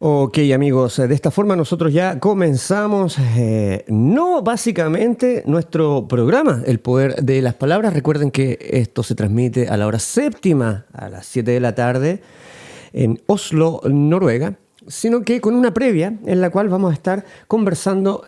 Ok, amigos, de esta forma nosotros ya comenzamos, no básicamente nuestro programa, El Poder de las Palabras. Recuerden que esto se transmite a la hora séptima, a las 7 de la tarde, en Oslo, Noruega, sino que con una previa en la cual vamos a estar conversando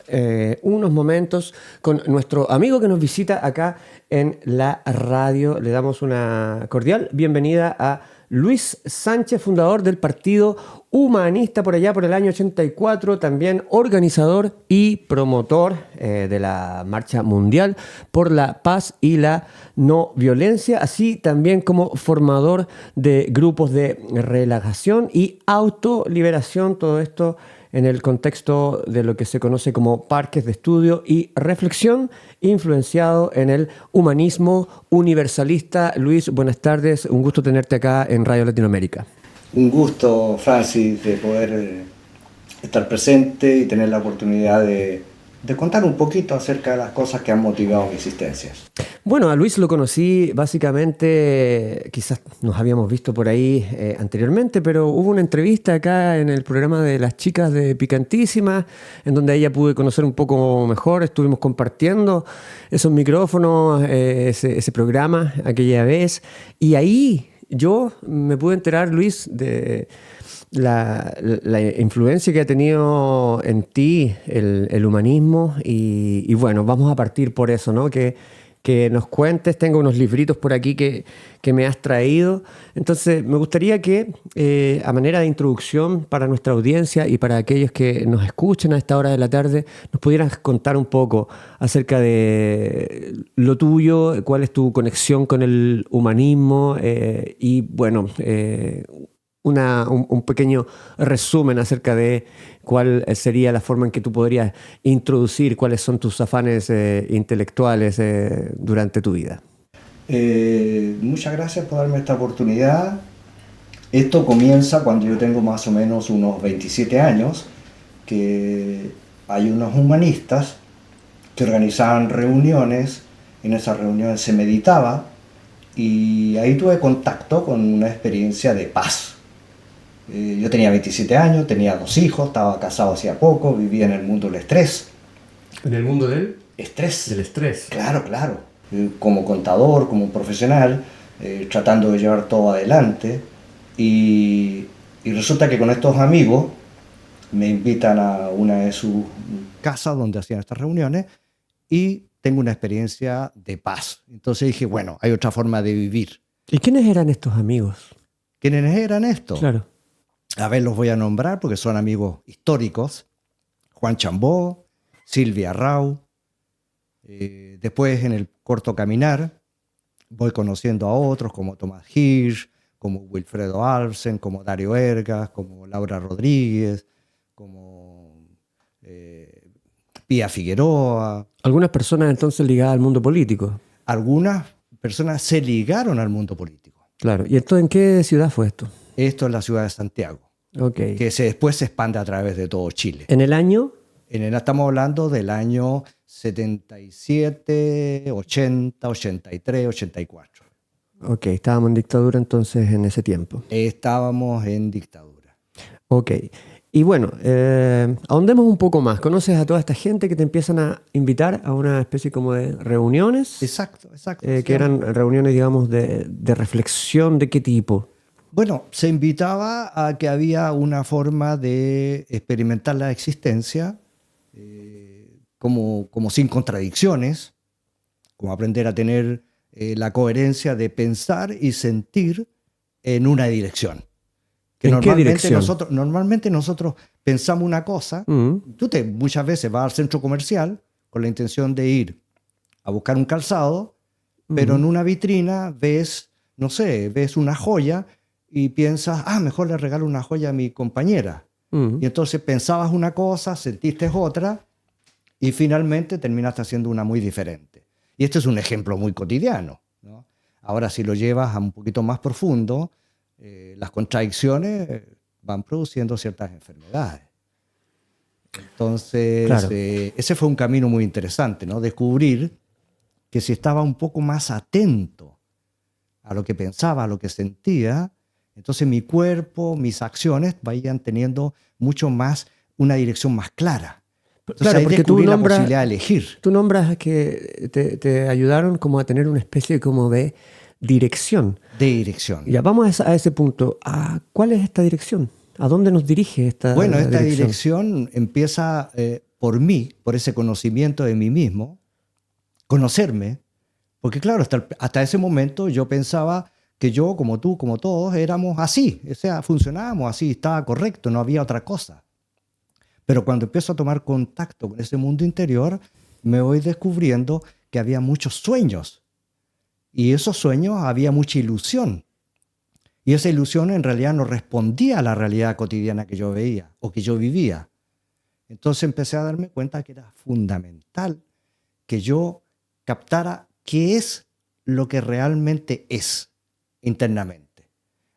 unos momentos con nuestro amigo que nos visita acá en la radio. Le damos una cordial bienvenida a Luis Sánchez, fundador del Partido Humanista por allá por el año 84, también organizador y promotor de la Marcha Mundial por la Paz y la No Violencia, así también como formador de grupos de relajación y autoliberación, todo esto en el contexto de lo que se conoce como parques de estudio y reflexión, influenciado en el humanismo universalista. Luis, buenas tardes, un gusto tenerte acá en Radio Latinoamérica. Un gusto, Francis, de poder estar presente y tener la oportunidad de contar un poquito acerca de las cosas que han motivado mi existencia. Bueno, a Luis lo conocí básicamente, quizás nos habíamos visto por ahí anteriormente, pero hubo una entrevista acá en el programa de las chicas de Picantísima, en donde a ella pude conocer un poco mejor, estuvimos compartiendo esos micrófonos, ese programa aquella vez, y ahí yo me pude enterar, Luis, de la influencia que ha tenido en ti el humanismo y bueno, vamos a partir por eso, ¿no? Que nos cuentes, tengo unos libritos por aquí que me has traído, entonces me gustaría que a manera de introducción para nuestra audiencia y para aquellos que nos escuchen a esta hora de la tarde, nos pudieras contar un poco acerca de lo tuyo, cuál es tu conexión con el humanismo y bueno, un pequeño resumen acerca de cuál sería la forma en que tú podrías introducir cuáles son tus afanes intelectuales durante tu vida. Muchas gracias por darme esta oportunidad. Esto comienza cuando yo tengo más o menos unos 27 años, que hay unos humanistas que organizaban reuniones, en esas reuniones se meditaba y ahí tuve contacto con una experiencia de paz. Yo tenía 27 años, tenía 2 hijos, estaba casado hacía poco, vivía en el mundo del estrés. ¿En el mundo del estrés? Del estrés. Claro, claro. Como contador, como profesional, tratando de llevar todo adelante. Y resulta que con estos amigos me invitan a una de sus casas donde hacían estas reuniones y tengo una experiencia de paz. Entonces dije, bueno, hay otra forma de vivir. ¿Y quiénes eran estos amigos? ¿Quiénes eran estos? Claro. A ver, los voy a nombrar porque son amigos históricos. Juan Chambó, Silvia Rau. Después, en el corto caminar, voy conociendo a otros como Tomás Hirsch, como Wilfredo Alfsen, como Dario Ergas, como Laura Rodríguez, como Pía Figueroa. Algunas personas entonces ligadas al mundo político. Algunas personas se ligaron al mundo político. Claro. ¿Y esto en qué ciudad fue esto? Esto es la ciudad de Santiago. Okay. Que después se expande a través de todo Chile. ¿En el año? Estamos hablando del año 77, 80, 83, 84. Ok, estábamos en dictadura entonces en ese tiempo. Estábamos en dictadura. Ok, y bueno, ahondemos un poco más. ¿Conoces a toda esta gente que te empiezan a invitar a una especie como de reuniones? Exacto. Que eran reuniones, digamos, de reflexión, ¿de qué tipo? Bueno, se invitaba a que había una forma de experimentar la existencia como sin contradicciones, como aprender a tener la coherencia de pensar y sentir en una dirección. Que ¿En qué dirección? Normalmente nosotros pensamos una cosa, tú muchas veces vas al centro comercial con la intención de ir a buscar un calzado, pero en una vitrina ves, no sé, ves una joya y piensas, mejor le regalo una joya a mi compañera. Y entonces pensabas una cosa, sentiste otra y finalmente terminaste haciendo una muy diferente. Y este es un ejemplo muy cotidiano, ¿no? Ahora, si lo llevas a un poquito más profundo, las contradicciones van produciendo ciertas enfermedades. Entonces, claro. Ese fue un camino muy interesante, ¿no? Descubrir que si estaba un poco más atento a lo que pensaba, a lo que sentía, Entonces mi cuerpo, mis acciones vayan teniendo mucho más una dirección más clara. Entonces Claro, ahí porque descubrí la posibilidad de elegir. tú nombras que te ayudaron como a tener una especie como de dirección. De dirección. Ya, vamos a ese punto. ¿Cuál es esta dirección? ¿A dónde nos dirige esta Bueno, esta dirección? dirección empieza por mí, por ese conocimiento de mí mismo, conocerme, porque claro, hasta ese momento yo pensaba que yo, como tú, como todos, éramos así, o sea, funcionábamos así, estaba correcto, no había otra cosa. Pero cuando empiezo a tomar contacto con ese mundo interior, me voy descubriendo que había muchos sueños, y esos sueños había mucha ilusión. Y esa ilusión en realidad no respondía a la realidad cotidiana que yo veía o que yo vivía. Entonces empecé a darme cuenta que era fundamental que yo captara qué es lo que realmente es internamente.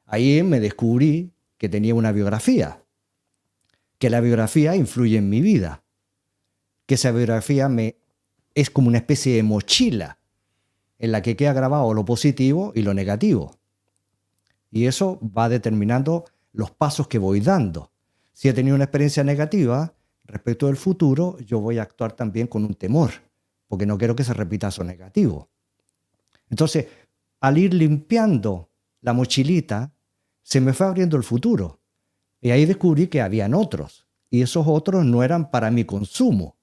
Ahí me descubrí que tenía una biografía, que la biografía influye en mi vida, que esa biografía es como una especie de mochila en la que queda grabado lo positivo y lo negativo. Y eso va determinando los pasos que voy dando. Si he tenido una experiencia negativa respecto del futuro, yo voy a actuar también con un temor, porque no quiero que se repita eso negativo. Entonces, al ir limpiando la mochilita, se me fue abriendo el futuro. Y ahí descubrí que habían otros. Y esos otros no eran para mi consumo,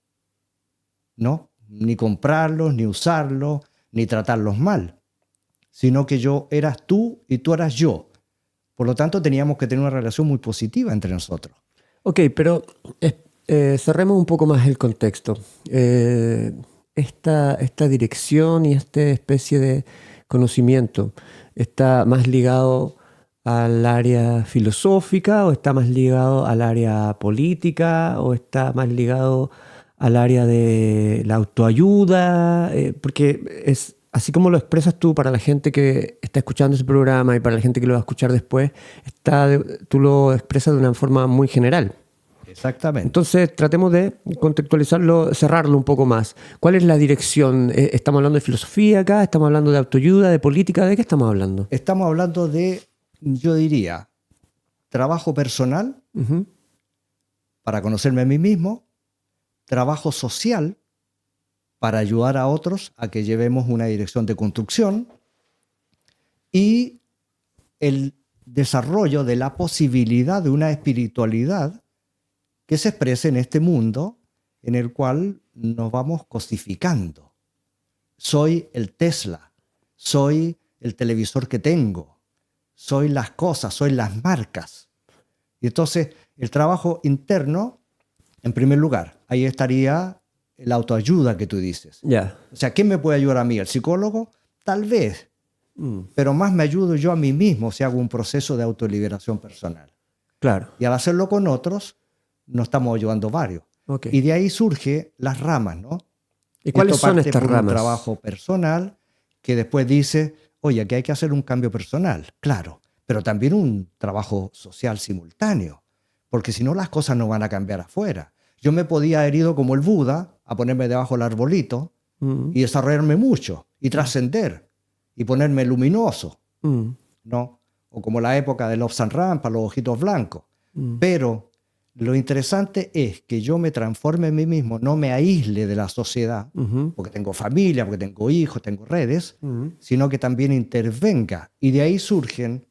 ¿no? Ni comprarlos, ni usarlos, ni tratarlos mal, sino que yo eras tú y tú eras yo. Por lo tanto, teníamos que tener una relación muy positiva entre nosotros. Ok, pero cerremos un poco más el contexto. Esta dirección y esta especie de conocimiento está más ligado al área filosófica o está más ligado al área política o está más ligado al área de la autoayuda, porque es así como lo expresas tú para la gente que está escuchando ese programa y para la gente que lo va a escuchar después, tú lo expresas de una forma muy general. Exactamente. Entonces tratemos de contextualizarlo, cerrarlo un poco más. ¿Cuál es la dirección? ¿Estamos hablando de filosofía acá? ¿Estamos hablando de autoayuda, de política? ¿De qué estamos hablando? Estamos hablando de, yo diría, trabajo personal para conocerme a mí mismo, trabajo social para ayudar a otros a que llevemos una dirección de construcción y el desarrollo de la posibilidad de una espiritualidad que se exprese en este mundo en el cual nos vamos cosificando. Soy el Tesla, soy el televisor que tengo, soy las cosas, soy las marcas. Y entonces el trabajo interno, en primer lugar, ahí estaría la autoayuda que tú dices. Ya. O sea, ¿quién me puede ayudar a mí? ¿El psicólogo? Tal vez. Pero más me ayudo yo a mí mismo si hago un proceso de autoliberación personal. Claro. Y al hacerlo con otros, nos estamos ayudando varios. Okay. Y de ahí surgen las ramas, ¿no? ¿Y cuáles son estas por ramas? Un trabajo personal que después dice, oye, aquí hay que hacer un cambio personal, claro, pero también un trabajo social simultáneo, porque si no las cosas no van a cambiar afuera. Yo me podía haber ido como el Buda a ponerme debajo del arbolito y desarrollarme mucho y trascender y ponerme luminoso, ¿no? O como la época de Lobsang Rampa, los ojitos blancos. Pero lo interesante es que yo me transforme en mí mismo, no me aísle de la sociedad, porque tengo familia, porque tengo hijos, tengo redes, sino que también intervenga. Y de ahí surgen,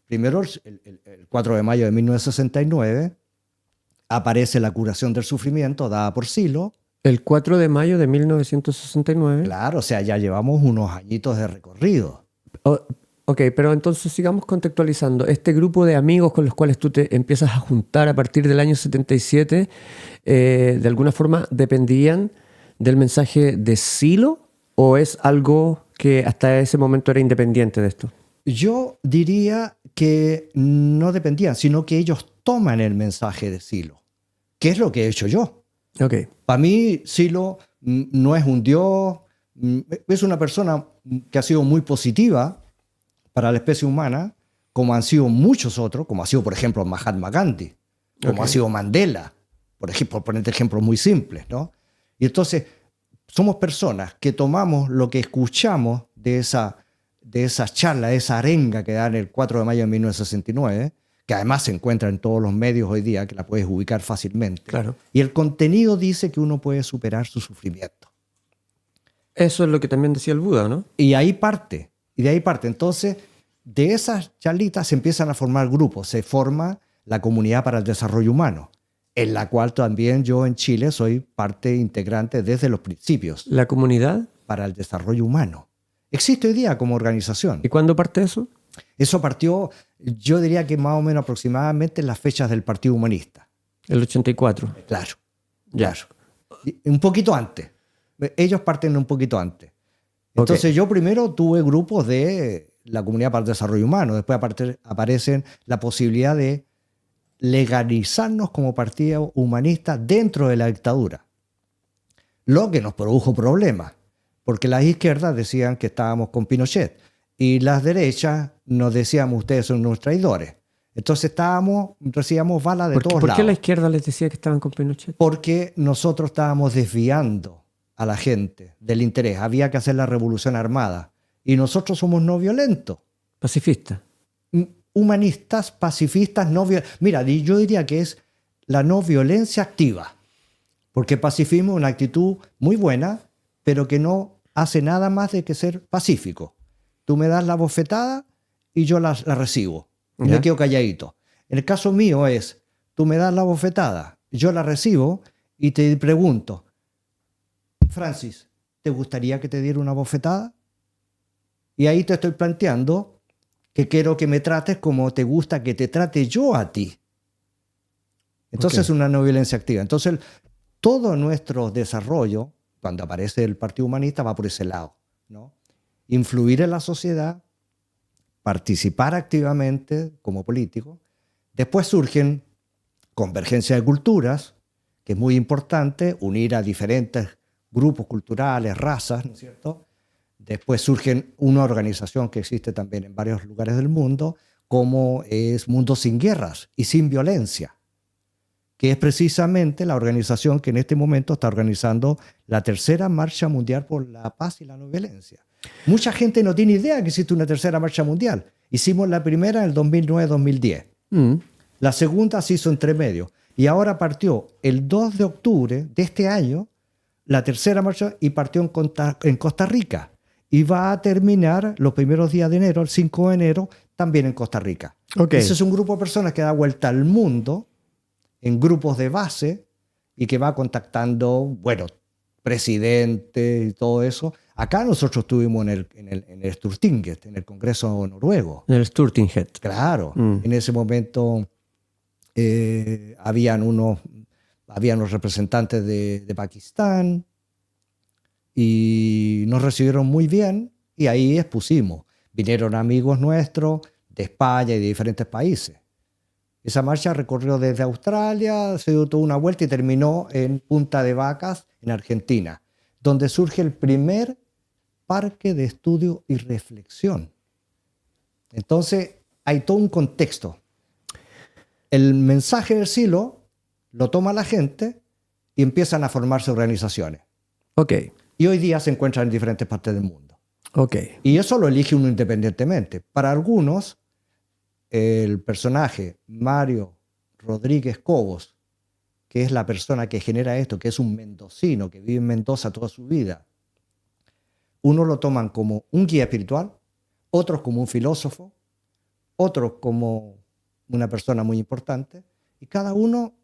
primero el 4 de mayo de 1969, aparece la curación del sufrimiento dada por Silo. El 4 de mayo de 1969. Claro, o sea, ya llevamos unos añitos de recorrido. Ok, pero entonces sigamos contextualizando. Este grupo de amigos con los cuales tú te empiezas a juntar a partir del año 77, ¿de alguna forma dependían del mensaje de Silo o es algo que hasta ese momento era independiente de esto? Yo diría que no dependían, sino que ellos toman el mensaje de Silo, que es lo que he hecho yo. Okay. Para mí, Silo no es un dios, es una persona que ha sido muy positiva para la especie humana, como han sido muchos otros, como ha sido, por ejemplo, Mahatma Gandhi, como ha sido Mandela, por ejemplo, por ponerte ejemplos muy simples, ¿no? Y entonces, somos personas que tomamos lo que escuchamos de de esas charlas, de esa arenga que dan el 4 de mayo de 1969, que además se encuentra en todos los medios hoy día, que la puedes ubicar fácilmente. Claro. Y el contenido dice que uno puede superar su sufrimiento. Eso es lo que también decía el Buda, ¿no? Y ahí parte. Y de ahí parte. Entonces, de esas charlitas se empiezan a formar grupos. Se forma la Comunidad para el Desarrollo Humano, en la cual también yo en Chile soy parte integrante desde los principios. ¿La comunidad? Para el Desarrollo Humano. Existe hoy día como organización. ¿Y cuándo parte eso? Eso partió, yo diría que más o menos aproximadamente en las fechas del Partido Humanista. El 84. Claro. Ya. Claro. Y un poquito antes. Ellos parten un poquito antes. Entonces yo primero tuve grupos de la Comunidad para el Desarrollo Humano. Después aparecen la posibilidad de legalizarnos como partido humanista dentro de la dictadura. Lo que nos produjo problemas. Porque las izquierdas decían que estábamos con Pinochet y las derechas nos decían ustedes son unos traidores. Entonces recibíamos balas de todos lados. ¿Por qué la izquierda les decía que estaban con Pinochet? Porque nosotros estábamos desviando a la gente del interés. Había que hacer la revolución armada. Y nosotros somos no violentos. Pacifistas. Humanistas, pacifistas, no violentos. Mira, yo diría que es la no violencia activa. Porque pacifismo es una actitud muy buena, pero que no hace nada más de que ser pacífico. Tú me das la bofetada y yo la recibo. Y me quedo calladito. En el caso mío es, tú me das la bofetada, yo la recibo y te pregunto, Francis, ¿te gustaría que te diera una bofetada? Y ahí te estoy planteando que quiero que me trates como te gusta que te trate yo a ti. Entonces es una no violencia activa. Entonces todo nuestro desarrollo, cuando aparece el Partido Humanista, va por ese lado, ¿no? Influir en la sociedad, participar activamente como político. Después surgen convergencia de culturas, que es muy importante, unir a diferentes grupos culturales, razas, ¿no es cierto? Después surge una organización que existe también en varios lugares del mundo, como es Mundo Sin Guerras y Sin Violencia, que es precisamente la organización que en este momento está organizando la tercera marcha mundial por la paz y la no violencia. Mucha gente no tiene idea que existe una tercera marcha mundial. Hicimos la primera en el 2009-2010. La segunda se hizo entre medio. Y ahora partió el 2 de octubre de este año la tercera marcha y partió en Costa Rica. Y va a terminar los primeros días de enero, el 5 de enero, también en Costa Rica. Ese es un grupo de personas que da vuelta al mundo en grupos de base y que va contactando, bueno, presidentes y todo eso. Acá nosotros estuvimos en el Stortinget, en el Congreso noruego. En el Stortinget. Claro. En ese momento habían unos representantes de Pakistán y nos recibieron muy bien y ahí expusimos. Vinieron amigos nuestros de España y de diferentes países. Esa marcha recorrió desde Australia, se dio toda una vuelta y terminó en Punta de Vacas, en Argentina, donde surge el primer parque de estudio y reflexión. Entonces, hay todo un contexto. El mensaje del silo lo toma la gente y empiezan a formarse organizaciones. Y hoy día se encuentran en diferentes partes del mundo. Y eso lo elige uno independientemente. Para algunos, el personaje Mario Rodríguez Cobos, que es la persona que genera esto, que es un mendocino que vive en Mendoza toda su vida, uno lo toman como un guía espiritual, otros como un filósofo, otros como una persona muy importante, y cada uno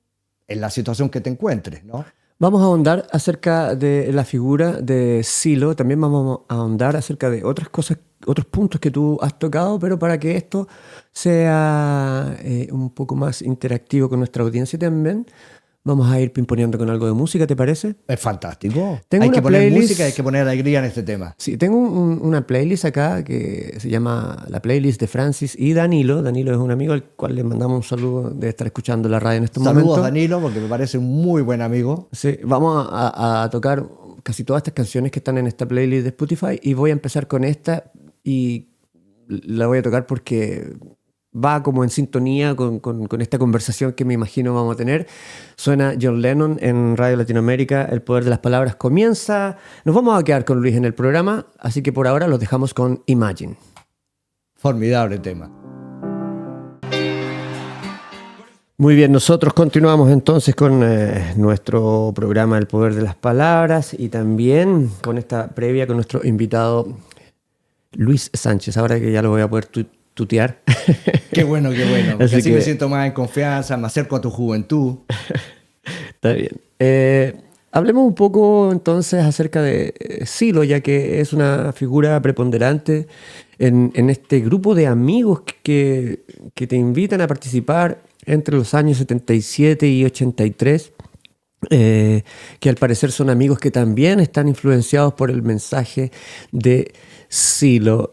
en la situación que te encuentres, ¿no? Vamos a ahondar acerca de la figura de Silo, también vamos a ahondar acerca de otras cosas, otros puntos que tú has tocado, pero para que esto sea un poco más interactivo con nuestra audiencia también, vamos a ir pimponeando con algo de música, ¿te parece? Es fantástico. Tengo hay una que poner playlist, música, hay que poner alegría en este tema. Sí, tengo una playlist acá que se llama la playlist de Francis y Danilo. Danilo es un amigo al cual le mandamos un saludo de estar escuchando la radio en estos momentos. Saludos, Danilo, porque me parece un muy buen amigo. Sí, vamos a tocar casi todas estas canciones que están en esta playlist de Spotify y voy a empezar con esta y la voy a tocar porque va como en sintonía con esta conversación que me imagino vamos a tener. Suena John Lennon en Radio Latinoamérica, El Poder de las Palabras comienza. Nos vamos a quedar con Luis en el programa, así que por ahora los dejamos con Imagine. Formidable tema. Muy bien, nosotros continuamos entonces con nuestro programa El Poder de las Palabras y también con esta previa con nuestro invitado Luis Sánchez. Ahora que ya lo voy a poder tutear. Qué bueno, qué bueno. Porque así me siento más en confianza, me acerco a tu juventud. Está bien. Hablemos un poco entonces acerca de Silo, ya que es una figura preponderante en este grupo de amigos que te invitan a participar entre los años 77 y 83, que al parecer son amigos que también están influenciados por el mensaje de Silo.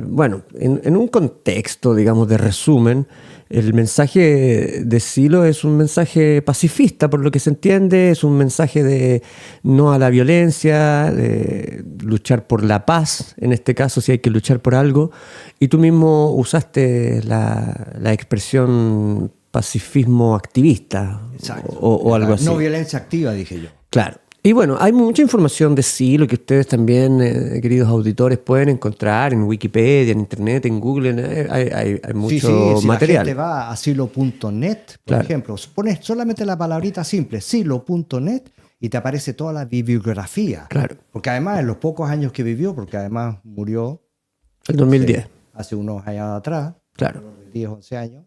Bueno, en un contexto, digamos, de resumen, el mensaje de Silo es un mensaje pacifista, por lo que se entiende, es un mensaje de no a la violencia, de luchar por la paz, en este caso si hay que luchar por algo, y tú mismo usaste la expresión pacifismo activista. Exacto. O algo así. No violencia activa, dije yo. Claro. Y bueno, hay mucha información de Silo que ustedes también, queridos auditores, pueden encontrar en Wikipedia, en Internet, en Google. Hay mucho material. Si la gente va a silo.net, por ejemplo, pones solamente la palabrita simple, silo.net, y te aparece toda la bibliografía. Claro. Porque además, en los pocos años que vivió, porque además murió... El 2010. Hace unos años atrás. Claro. 10, 11 años.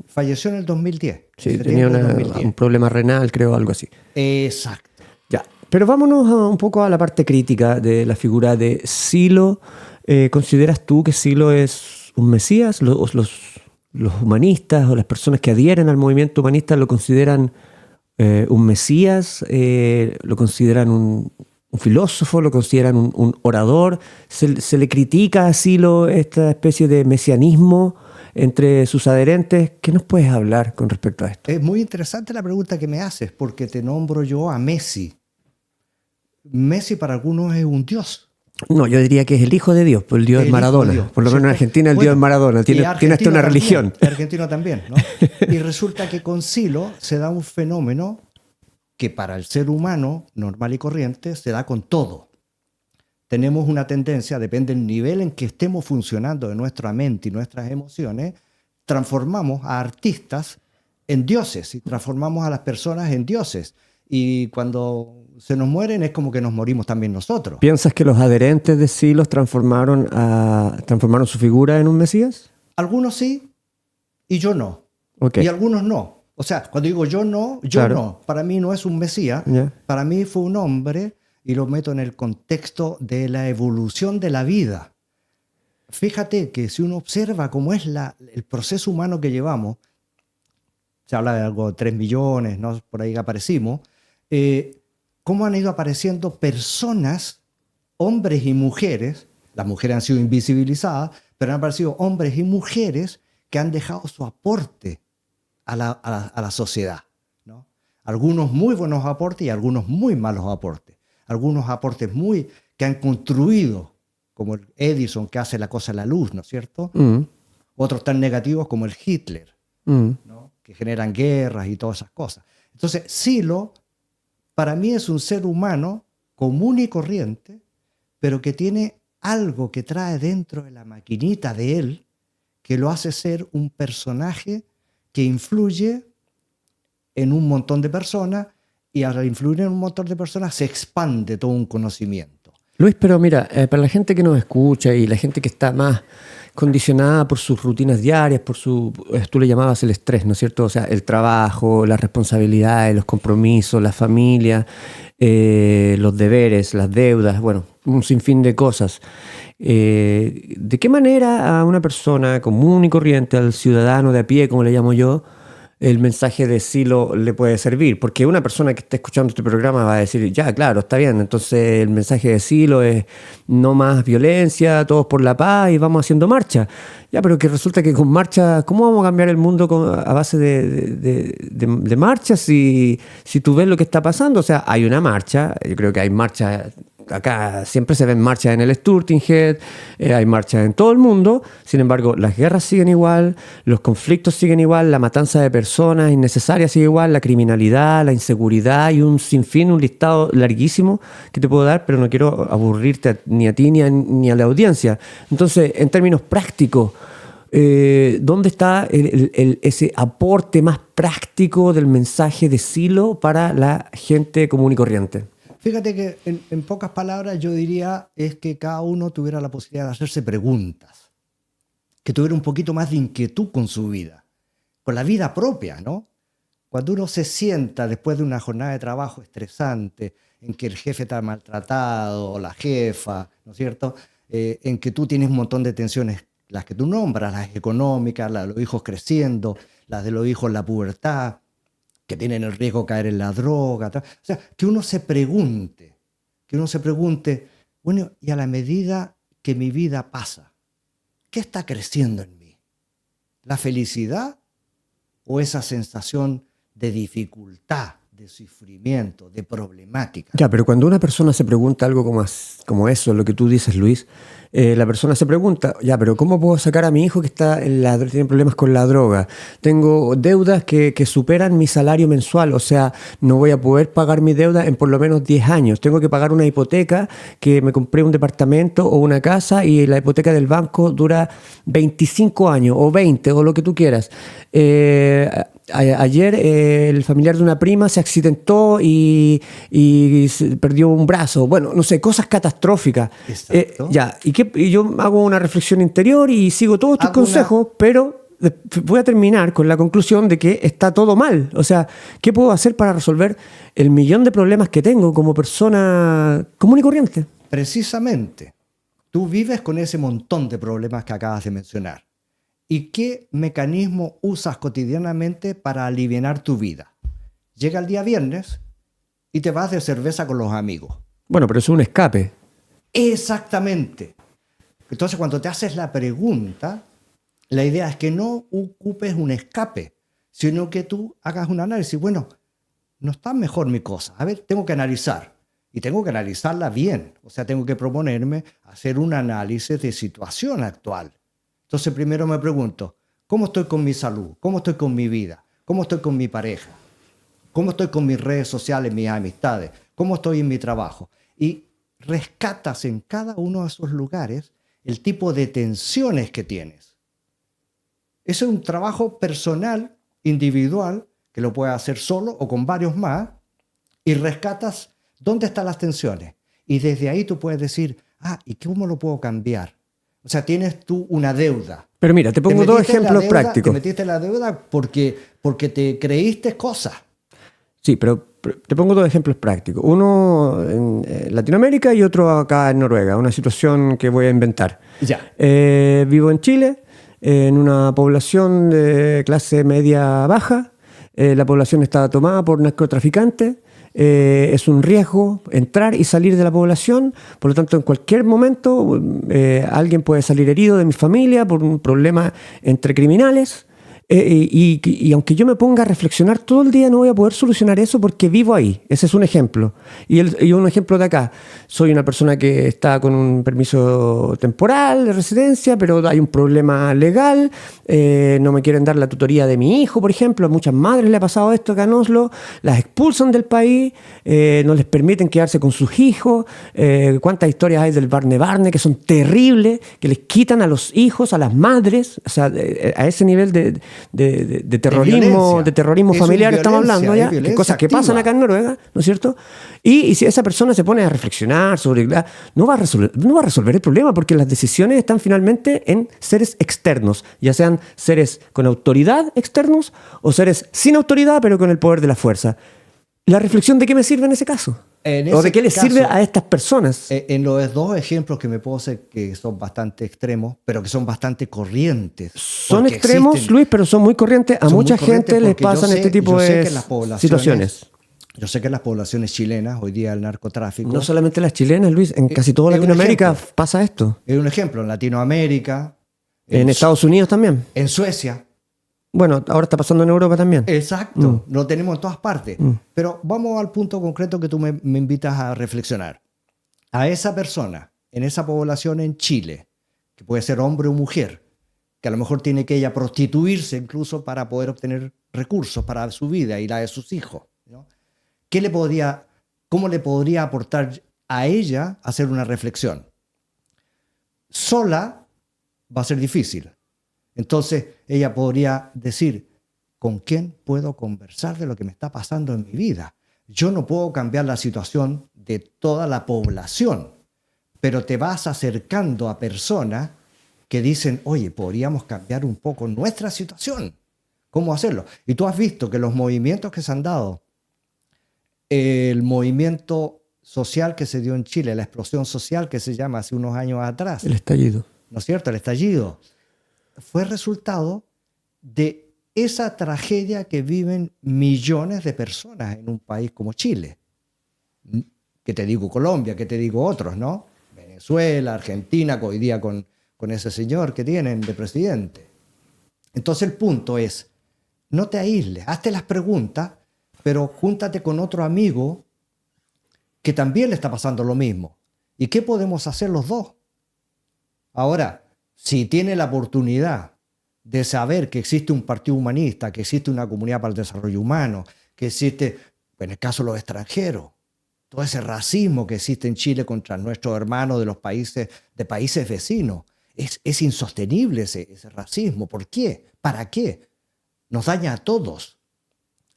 Falleció en el 2010. Sí, tenía un problema renal, creo, algo así. Exacto. Ya, pero vámonos un poco a la parte crítica de la figura de Silo. ¿Consideras tú que Silo es un mesías? ¿Los humanistas o las personas que adhieren al movimiento humanista lo consideran un mesías? ¿Lo consideran un filósofo? ¿Lo consideran un orador? ¿Se le critica a Silo esta especie de mesianismo entre sus adherentes? ¿Qué nos puedes hablar con respecto a esto? Es muy interesante la pregunta que me haces, porque te nombro yo a Messi. Messi para algunos es un dios. No, yo diría que es el hijo de Dios, el dios Maradona. Dios. Por lo menos en Argentina el dios Maradona. Tiene hasta una religión. Argentino también, ¿no? Y resulta que con Silo se da un fenómeno que para el ser humano normal y corriente se da con todo. Tenemos una tendencia, depende del nivel en que estemos funcionando de nuestra mente y nuestras emociones, transformamos a artistas en dioses y transformamos a las personas en dioses. Y cuando se nos mueren es como que nos morimos también nosotros. ¿Piensas que los adherentes de Silo transformaron su figura en un mesías? Algunos sí y yo no. Okay. Y algunos no. O sea, cuando digo yo no, no. Para mí no es un mesías. Yeah. Para mí fue un hombre... y lo meto en el contexto de la evolución de la vida. Fíjate que si uno observa cómo es el proceso humano que llevamos, se habla de algo de 3 millones, ¿no? Por ahí que aparecimos, cómo han ido apareciendo personas, hombres y mujeres, las mujeres han sido invisibilizadas, pero han aparecido hombres y mujeres que han dejado su aporte a la sociedad, ¿no? Algunos muy buenos aportes y algunos muy malos aportes. Algunos aportes que han construido, como el Edison que hace la cosa a la luz, ¿no es cierto? Otros tan negativos como el Hitler, ¿no? Que generan guerras y todas esas cosas. Entonces, Silo, para mí es un ser humano común y corriente, pero que tiene algo que trae dentro de la maquinita de él, que lo hace ser un personaje que influye en un montón de personas. Y al influir en un montón de personas se expande todo un conocimiento. Luis, pero mira, para la gente que nos escucha y la gente que está más condicionada por sus rutinas diarias, tú le llamabas el estrés, ¿no es cierto? O sea, el trabajo, las responsabilidades, los compromisos, la familia, los deberes, las deudas, bueno, un sinfín de cosas. ¿De qué manera a una persona común y corriente, al ciudadano de a pie, como le llamo yo, el mensaje de Silo le puede servir? Porque una persona que está escuchando este programa va a decir, ya, claro, está bien, entonces el mensaje de Silo es no más violencia, todos por la paz y vamos haciendo marcha. Ya, pero que resulta que con marcha, ¿cómo vamos a cambiar el mundo a base de marchas si tú ves lo que está pasando? O sea, hay una marcha, yo creo que hay marchas acá siempre se ven marchas en el Sturtinghead, hay marchas en todo el mundo, sin embargo, las guerras siguen igual, los conflictos siguen igual, la matanza de personas innecesarias sigue igual, la criminalidad, la inseguridad y un sinfín, un listado larguísimo que te puedo dar, pero no quiero aburrirte ni a ti ni a la audiencia. Entonces, en términos prácticos, ¿dónde está ese aporte más práctico del mensaje de Silo para la gente común y corriente? Fíjate que en pocas palabras yo diría es que cada uno tuviera la posibilidad de hacerse preguntas, que tuviera un poquito más de inquietud con su vida, con la vida propia, ¿no? Cuando uno se sienta después de una jornada de trabajo estresante, en que el jefe está maltratado, o la jefa, ¿no es cierto? En que tú tienes un montón de tensiones, las que tú nombras, las económicas, las de los hijos creciendo, las de los hijos en la pubertad, que tienen el riesgo de caer en la droga. O sea, que uno se pregunte, bueno, y a la medida que mi vida pasa, ¿qué está creciendo en mí? ¿La felicidad o esa sensación de dificultad, de sufrimiento, de problemática? Ya, pero cuando una persona se pregunta algo como eso, lo que tú dices, Luis, la persona se pregunta, ya, pero ¿cómo puedo sacar a mi hijo que tiene problemas con la droga? Tengo deudas que superan mi salario mensual, o sea, no voy a poder pagar mi deuda en por lo menos 10 años. Tengo que pagar una hipoteca, que me compré un departamento o una casa y la hipoteca del banco dura 25 años o 20 o lo que tú quieras. Ayer el familiar de una prima se accidentó y se perdió un brazo. Bueno, no sé, cosas catastróficas. Y yo hago una reflexión interior y sigo todos tus consejos, pero voy a terminar con la conclusión de que está todo mal. O sea, ¿qué puedo hacer para resolver el millón de problemas que tengo como persona común y corriente? Precisamente, tú vives con ese montón de problemas que acabas de mencionar. ¿Y qué mecanismo usas cotidianamente para aliviar tu vida? Llega el día viernes y te vas de cerveza con los amigos. Bueno, pero eso es un escape. Exactamente. Entonces, cuando te haces la pregunta, la idea es que no ocupes un escape, sino que tú hagas un análisis. Bueno, no está mejor mi cosa. A ver, tengo que analizar. Y tengo que analizarla bien. O sea, tengo que proponerme hacer un análisis de situación actual. Entonces primero me pregunto, ¿cómo estoy con mi salud? ¿Cómo estoy con mi vida? ¿Cómo estoy con mi pareja? ¿Cómo estoy con mis redes sociales, mis amistades? ¿Cómo estoy en mi trabajo? Y rescatas en cada uno de esos lugares el tipo de tensiones que tienes. Ese es un trabajo personal, individual, que lo puedes hacer solo o con varios más, y rescatas dónde están las tensiones. Y desde ahí tú puedes decir, ¿y cómo lo puedo cambiar? O sea, tienes tú una deuda. Pero mira, te pongo dos ejemplos prácticos. Te metiste en la deuda porque te creíste cosas. Sí, pero te pongo dos ejemplos prácticos. Uno en Latinoamérica y otro acá en Noruega. Una situación que voy a inventar. Ya. Vivo en Chile, en una población de clase media baja. La población está tomada por narcotraficantes. Es un riesgo entrar y salir de la población, por lo tanto en cualquier momento alguien puede salir herido de mi familia por un problema entre criminales. Y aunque yo me ponga a reflexionar todo el día, no voy a poder solucionar eso porque vivo ahí. Ese es un ejemplo. Y un ejemplo de acá. Soy una persona que está con un permiso temporal de residencia, pero hay un problema legal. No me quieren dar la tutoría de mi hijo, por ejemplo. A muchas madres le ha pasado esto acá en Oslo. Las expulsan del país, no les permiten quedarse con sus hijos. ¿Cuántas historias hay del Barne que son terribles, que les quitan a los hijos, a las madres? O sea, a ese nivel de terrorismo familiar estamos hablando ya, de cosas que pasan acá en Noruega, ¿no es cierto? Y si esa persona se pone a reflexionar sobre, no va a resolver el problema porque las decisiones están finalmente en seres externos, ya sean seres con autoridad externos o seres sin autoridad pero con el poder de la fuerza. ¿La reflexión de qué me sirve en ese caso? ¿O de qué les sirve a estas personas? En los dos ejemplos que me puedo hacer que son bastante extremos, pero que son bastante corrientes. Son extremos, Luis, pero son muy corrientes. A mucha gente les pasan este tipo de situaciones. Yo sé que en las poblaciones chilenas, hoy día el narcotráfico... No solamente las chilenas, Luis, en casi toda Latinoamérica pasa esto. Es un ejemplo, en Latinoamérica... En Estados Unidos también. En Suecia. Bueno, ahora está pasando en Europa también. Exacto, lo tenemos en todas partes. Pero vamos al punto concreto que tú me invitas a reflexionar. a esa persona en esa población en Chile, que puede ser hombre o mujer, que a lo mejor tiene que ella prostituirse incluso para poder obtener recursos para su vida y la de sus hijos, ¿no? ¿Cómo le podría aportar a ella hacer una reflexión? Sola va a ser difícil. Entonces ella podría decir, ¿con quién puedo conversar de lo que me está pasando en mi vida? Yo no puedo cambiar la situación de toda la población, pero te vas acercando a personas que dicen, oye, podríamos cambiar un poco nuestra situación. ¿Cómo hacerlo? Y tú has visto que los movimientos que se han dado, el movimiento social que se dio en Chile, la explosión social que se llama hace unos años atrás. El estallido. ¿No es cierto? El estallido fue resultado de esa tragedia que viven millones de personas en un país como Chile. Que te digo Colombia, que te digo otros, ¿no? Venezuela, Argentina, hoy día con ese señor que tienen de presidente. Entonces el punto es, no te aísles, hazte las preguntas, pero júntate con otro amigo que también le está pasando lo mismo. ¿Y qué podemos hacer los dos? Ahora, si tiene la oportunidad de saber que existe un partido humanista, que existe una comunidad para el desarrollo humano, que existe, en el caso de los extranjeros, todo ese racismo que existe en Chile contra nuestros hermanos de países vecinos, es insostenible ese racismo. ¿Por qué? ¿Para qué? Nos daña a todos,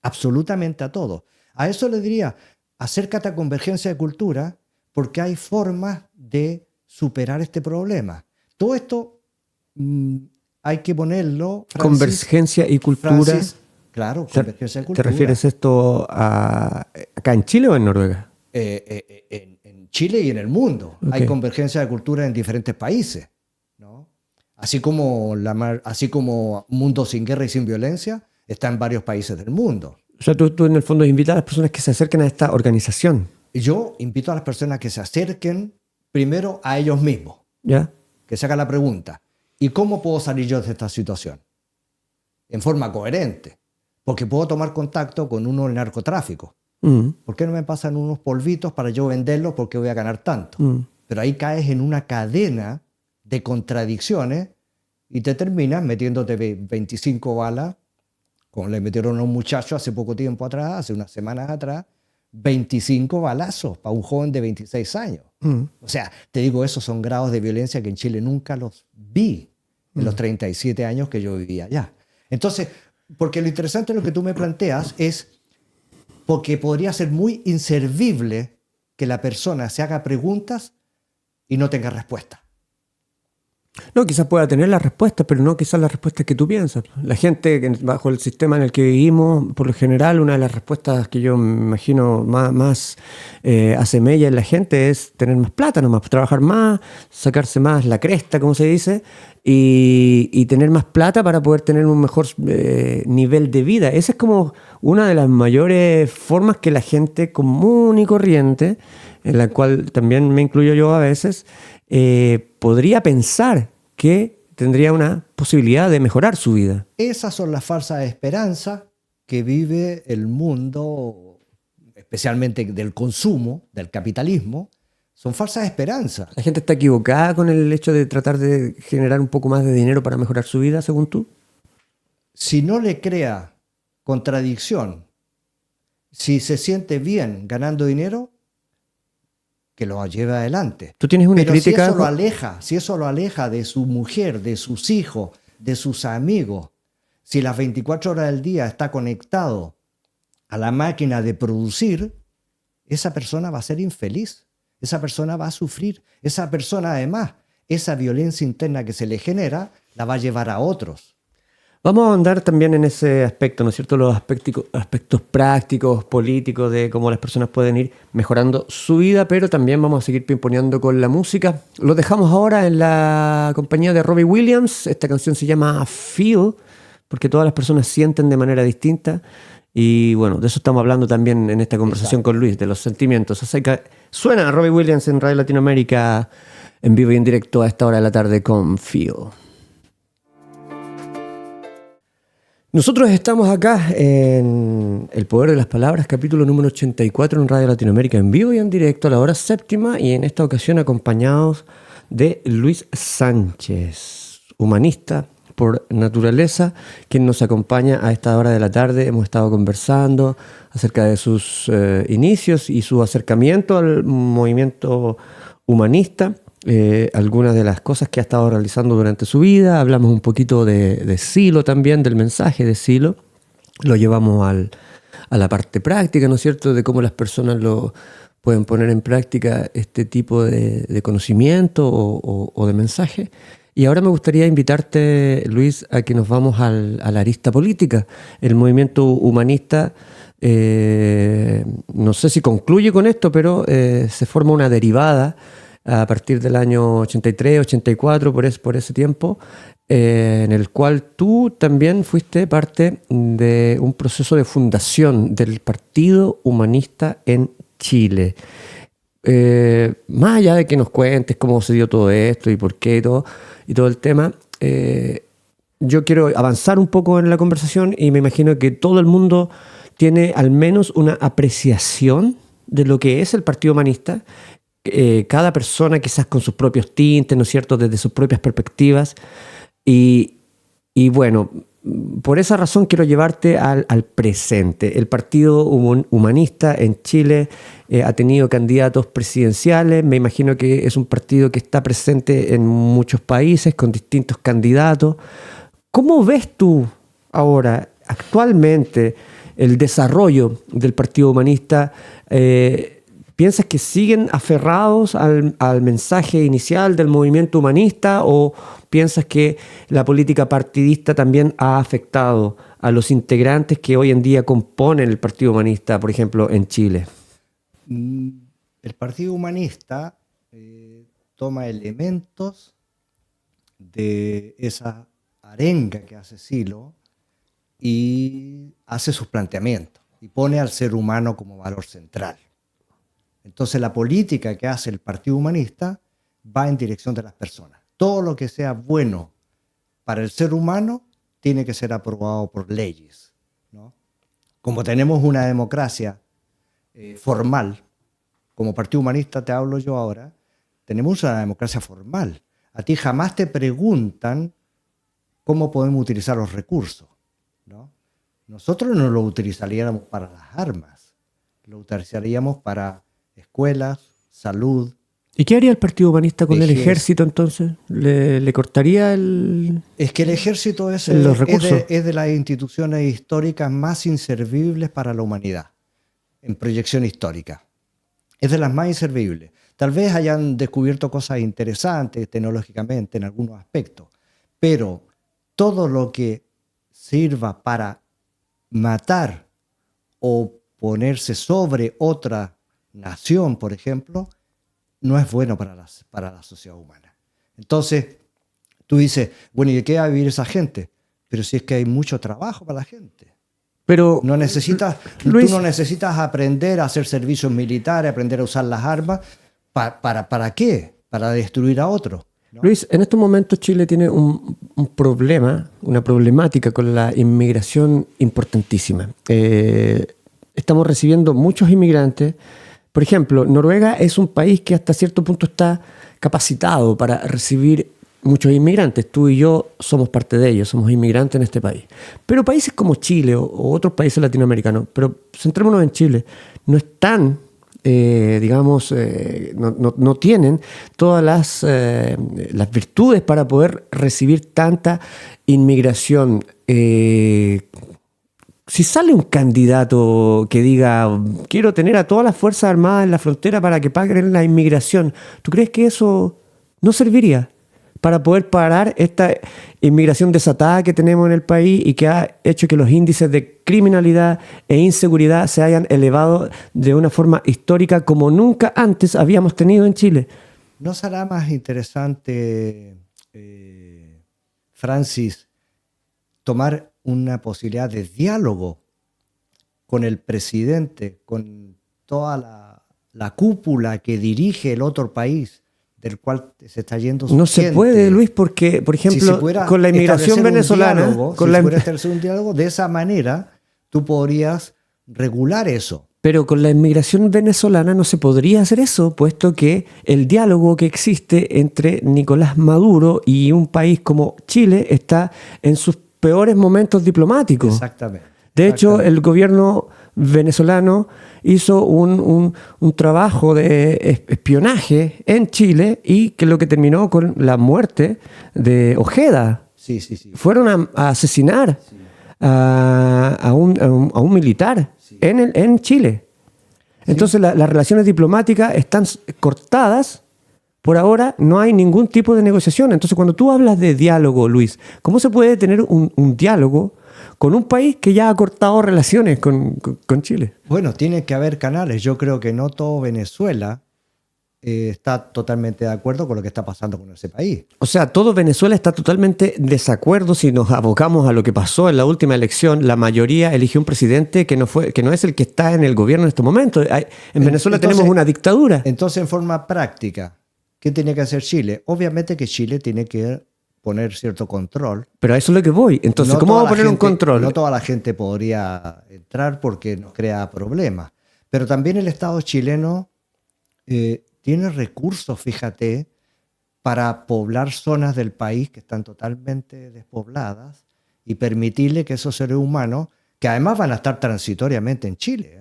absolutamente a todos. A eso le diría, acércate a Convergencia de Cultura porque hay formas de superar este problema. Todo esto hay que ponerlo, Francis, Convergencia y Cultura. Francis, claro, Convergencia de Cultura. ¿Te refieres esto acá en Chile o en Noruega? En Chile y en el mundo. Okay. Hay convergencia de cultura en diferentes países, ¿no? Así como Mundo sin Guerra y sin Violencia está en varios países del mundo. O sea, tú en el fondo invitas a las personas que se acerquen a esta organización. Yo invito a las personas que se acerquen primero a ellos mismos. ¿Ya? Que se hagan la pregunta, ¿y cómo puedo salir yo de esta situación? En forma coherente. Porque puedo tomar contacto con uno del narcotráfico. ¿Por qué no me pasan unos polvitos para yo venderlos porque voy a ganar tanto? Pero ahí caes en una cadena de contradicciones y te terminas metiéndote 25 balas, como le metieron a un muchacho hace poco tiempo atrás, hace unas semanas atrás, 25 balazos para un joven de 26 años. O sea, te digo, esos son grados de violencia que en Chile nunca los vi en los 37 años que yo vivía allá. Entonces, porque lo interesante de lo que tú me planteas es porque podría ser muy inservible que la persona se haga preguntas y no tenga respuesta. No, quizás pueda tener las respuestas, pero no quizás las respuestas que tú piensas. La gente, bajo el sistema en el que vivimos, por lo general, una de las respuestas que yo me imagino más asemella en la gente es tener más plata nomás, trabajar más, sacarse más la cresta, como se dice, y tener más plata para poder tener un mejor nivel de vida. Esa es como una de las mayores formas que la gente común y corriente, en la cual también me incluyo yo a veces, podría pensar que tendría una posibilidad de mejorar su vida. Esas son las falsas esperanzas que vive el mundo, especialmente del consumo, del capitalismo. Son falsas esperanzas. ¿La gente está equivocada con el hecho de tratar de generar un poco más de dinero para mejorar su vida, según tú? Si no le crea contradicción, si se siente bien ganando dinero, que lo lleve adelante. ¿Tú tienes una crítica? Si eso lo aleja de su mujer, de sus hijos, de sus amigos, si las 24 horas del día está conectado a la máquina de producir, esa persona va a ser infeliz, esa persona va a sufrir, esa persona además, esa violencia interna que se le genera, la va a llevar a otros. Vamos a andar también en ese aspecto, ¿no es cierto? Los aspectos prácticos, políticos, de cómo las personas pueden ir mejorando su vida, pero también vamos a seguir pimponeando con la música. Lo dejamos ahora en la compañía de Robbie Williams. Esta canción se llama Feel, porque todas las personas sienten de manera distinta. Y bueno, de eso estamos hablando también en esta conversación. Exacto. Con Luis, de los sentimientos. Así que suena Robbie Williams en Radio Latinoamérica en vivo y en directo a esta hora de la tarde con Feel. Nosotros estamos acá en El Poder de las Palabras, capítulo número 84 en Radio Latinoamérica, en vivo y en directo a la hora séptima, y en esta ocasión acompañados de Luis Sánchez, humanista por naturaleza, quien nos acompaña a esta hora de la tarde. Hemos estado conversando acerca de sus inicios y su acercamiento al movimiento humanista. Algunas de las cosas que ha estado realizando durante su vida. Hablamos un poquito de Silo también, del mensaje de Silo. Lo llevamos a la parte práctica, ¿no es cierto?, de cómo las personas lo pueden poner en práctica este tipo de conocimiento o de mensaje. Y ahora me gustaría invitarte, Luis, a que nos vamos a la arista política. El movimiento humanista, no sé si concluye con esto, pero se forma una derivada a partir del año 83, 84, por ese tiempo, en el cual tú también fuiste parte de un proceso de fundación del Partido Humanista en Chile. Más allá de que nos cuentes cómo se dio todo esto y por qué y todo el tema, yo quiero avanzar un poco en la conversación, y me imagino que todo el mundo tiene al menos una apreciación de lo que es el Partido Humanista. Cada persona quizás con sus propios tintes, ¿no es cierto?, desde sus propias perspectivas. Y bueno, por esa razón quiero llevarte al presente. El Partido Humanista en Chile ha tenido candidatos presidenciales. Me imagino que es un partido que está presente en muchos países con distintos candidatos. ¿Cómo ves tú ahora, actualmente, el desarrollo del Partido Humanista? ¿Piensas que siguen aferrados al mensaje inicial del movimiento humanista, o piensas que la política partidista también ha afectado a los integrantes que hoy en día componen el Partido Humanista, por ejemplo, en Chile? El Partido Humanista toma elementos de esa arenga que hace Silo y hace sus planteamientos y pone al ser humano como valor central. Entonces la política que hace el Partido Humanista va en dirección de las personas. Todo lo que sea bueno para el ser humano tiene que ser aprobado por leyes, ¿no? Como tenemos una democracia formal, como Partido Humanista te hablo yo ahora, tenemos una democracia formal. A ti jamás te preguntan cómo podemos utilizar los recursos, ¿no? Nosotros no lo utilizaríamos para las armas, lo utilizaríamos para escuelas, salud. ¿Y qué haría el Partido Humanista con el ejército entonces? ¿Le cortaría el...? Es que el ejército los recursos. Es de las instituciones históricas más inservibles para la humanidad, en proyección histórica. Es de las más inservibles. Tal vez hayan descubierto cosas interesantes tecnológicamente en algunos aspectos, pero todo lo que sirva para matar o ponerse sobre otra nación, por ejemplo, no es bueno para la sociedad humana. Entonces, tú dices, bueno, ¿y de qué va a vivir esa gente? Pero si es que hay mucho trabajo para la gente. Pero tú no necesitas aprender a hacer servicios militares, aprender a usar las armas. ¿Para qué? Para destruir a otros, ¿no? Luis, en estos momentos Chile tiene un problema, una problemática con la inmigración importantísima. Estamos recibiendo muchos inmigrantes. Por ejemplo, Noruega es un país que hasta cierto punto está capacitado para recibir muchos inmigrantes. Tú y yo somos parte de ellos, somos inmigrantes en este país. Pero países como Chile o otros países latinoamericanos, pero centrémonos en Chile, no están, no tienen todas las virtudes para poder recibir tanta inmigración. Si sale un candidato que diga, quiero tener a todas las Fuerzas Armadas en la frontera para que paguen la inmigración, ¿tú crees que eso no serviría para poder parar esta inmigración desatada que tenemos en el país y que ha hecho que los índices de criminalidad e inseguridad se hayan elevado de una forma histórica como nunca antes habíamos tenido en Chile? ¿No será más interesante, Francis, tomar una posibilidad de diálogo con el presidente, con toda la cúpula que dirige el otro país, del cual se está yendo su No se gente. puede, Luis, porque, por ejemplo, con la inmigración venezolana... Si se pudiera establecer un diálogo, de esa manera tú podrías regular eso. Pero con la inmigración venezolana no se podría hacer eso, puesto que el diálogo que existe entre Nicolás Maduro y un país como Chile está en sus peores momentos diplomáticos. Exactamente. De hecho, el gobierno venezolano hizo un trabajo de espionaje en Chile y que lo que terminó con la muerte de Ojeda. Sí. Fueron a asesinar a un militar en Chile. Entonces las relaciones diplomáticas están cortadas. Por ahora no hay ningún tipo de negociación. Entonces cuando tú hablas de diálogo, Luis, ¿cómo se puede tener un diálogo con un país que ya ha cortado relaciones con Chile? Bueno, tiene que haber canales. Yo creo que no todo Venezuela está totalmente de acuerdo con lo que está pasando con ese país. O sea, todo Venezuela está totalmente en desacuerdo. Si nos abocamos a lo que pasó en la última elección, la mayoría eligió un presidente que no es el que está en el gobierno en este momento. En Venezuela tenemos una dictadura. Entonces, en forma práctica, ¿qué tiene que hacer Chile? Obviamente que Chile tiene que poner cierto control. Pero a eso es lo que voy. Entonces, ¿cómo vamos a poner un control? No toda la gente podría entrar porque nos crea problemas. Pero también el Estado chileno tiene recursos, fíjate, para poblar zonas del país que están totalmente despobladas y permitirle que esos seres humanos, que además van a estar transitoriamente en Chile,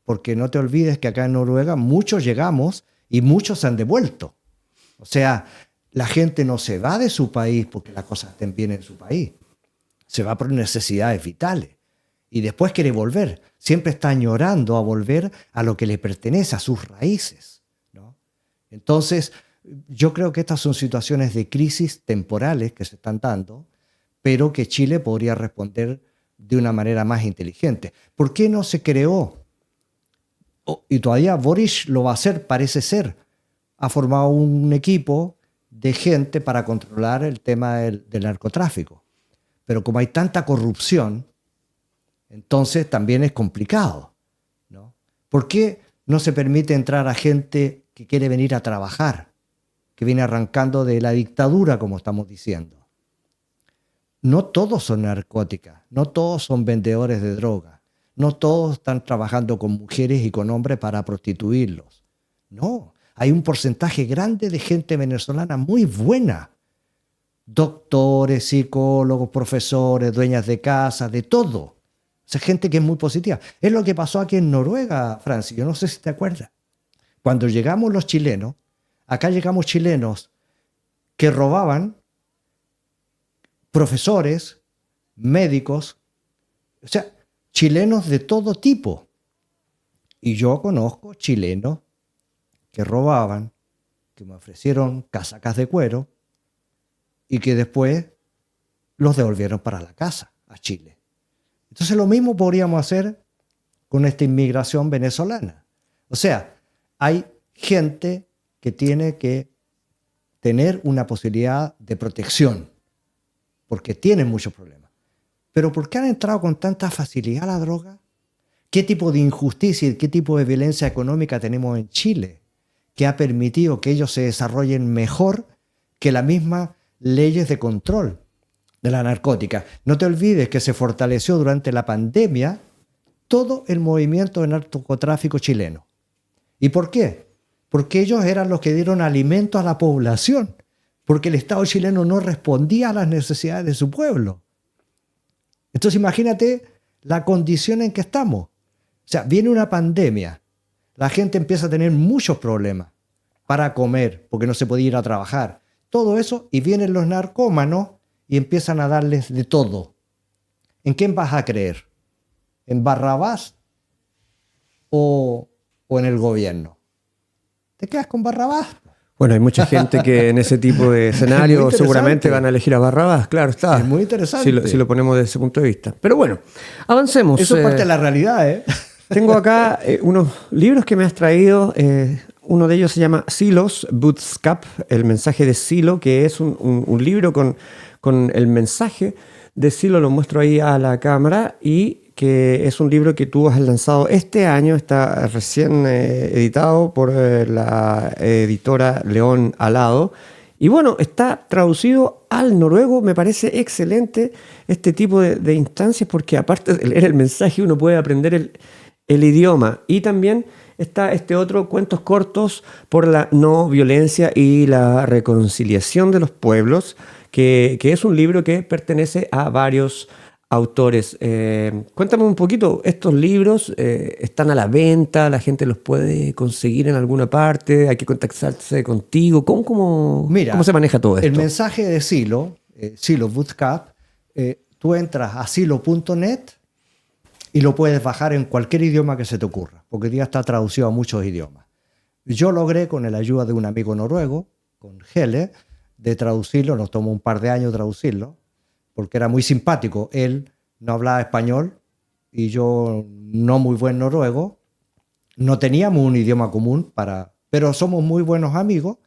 porque no te olvides que acá en Noruega muchos llegamos y muchos se han devuelto. O sea, la gente no se va de su país porque las cosas estén bien en su país. Se va por necesidades vitales. Y después quiere volver. Siempre está añorando a volver a lo que le pertenece, a sus raíces, ¿no? Entonces, yo creo que estas son situaciones de crisis temporales que se están dando, pero que Chile podría responder de una manera más inteligente. ¿Por qué no se creó? Y todavía Boric lo va a hacer, parece ser. Ha formado un equipo de gente para controlar el tema del narcotráfico. Pero como hay tanta corrupción, entonces también es complicado, ¿no? ¿Por qué no se permite entrar a gente que quiere venir a trabajar, que viene arrancando de la dictadura, como estamos diciendo? No todos son narcóticas, no todos son vendedores de droga, no todos están trabajando con mujeres y con hombres para prostituirlos. No, hay un porcentaje grande de gente venezolana muy buena. Doctores, psicólogos, profesores, dueñas de casa, de todo. O sea, gente que es muy positiva. Es lo que pasó aquí en Noruega, Francis. Yo no sé si te acuerdas. Cuando llegamos los chilenos, acá llegamos chilenos que robaban, profesores, médicos, o sea, chilenos de todo tipo. Y yo conozco chilenos que robaban, que me ofrecieron casacas de cuero y que después los devolvieron para la casa, a Chile. Entonces lo mismo podríamos hacer con esta inmigración venezolana. O sea, hay gente que tiene que tener una posibilidad de protección, porque tienen muchos problemas. Pero ¿por qué han entrado con tanta facilidad a la droga? ¿Qué tipo de injusticia y qué tipo de violencia económica tenemos en Chile que ha permitido que ellos se desarrollen mejor que las mismas leyes de control de la narcótica? No te olvides que se fortaleció durante la pandemia todo el movimiento de narcotráfico chileno. ¿Y por qué? Porque ellos eran los que dieron alimento a la población, porque el Estado chileno no respondía a las necesidades de su pueblo. Entonces imagínate la condición en que estamos. O sea, viene una pandemia, la gente empieza a tener muchos problemas para comer, porque no se puede ir a trabajar. Todo eso, y vienen los narcómanos y empiezan a darles de todo. ¿En quién vas a creer? ¿En Barrabás o en el gobierno? ¿Te quedas con Barrabás? Bueno, hay mucha gente que en ese tipo de escenario seguramente van a elegir a Barrabás, claro está. Es muy interesante. Si lo ponemos desde ese punto de vista. Pero bueno, avancemos. Eso es parte de la realidad, ¿eh? Tengo acá unos libros que me has traído. Uno de ellos se llama Silos, Bootstrap, el mensaje de Silo, que es un libro con el mensaje de Silo, lo muestro ahí a la cámara, y que es un libro que tú has lanzado este año, está recién editado por la editora León Alado. Y bueno, está traducido al noruego. Me parece excelente este tipo de instancias porque aparte de leer el mensaje uno puede aprender el idioma. Y también está este otro, Cuentos cortos por la no violencia y la reconciliación de los pueblos, que es un libro que pertenece a varios autores. Cuéntame un poquito, ¿estos libros están a la venta? ¿La gente los puede conseguir en alguna parte? ¿Hay que contactarse contigo? ¿Cómo se maneja todo esto? El mensaje de Silo, Silo Bootcamp, tú entras a silo.net y lo puedes bajar en cualquier idioma que se te ocurra, porque ya está traducido a muchos idiomas. Yo logré, con la ayuda de un amigo noruego, con Hele, de traducirlo. Nos tomó un par de años traducirlo, porque era muy simpático. Él no hablaba español y yo no muy buen noruego. No teníamos un idioma común, pero somos muy buenos amigos.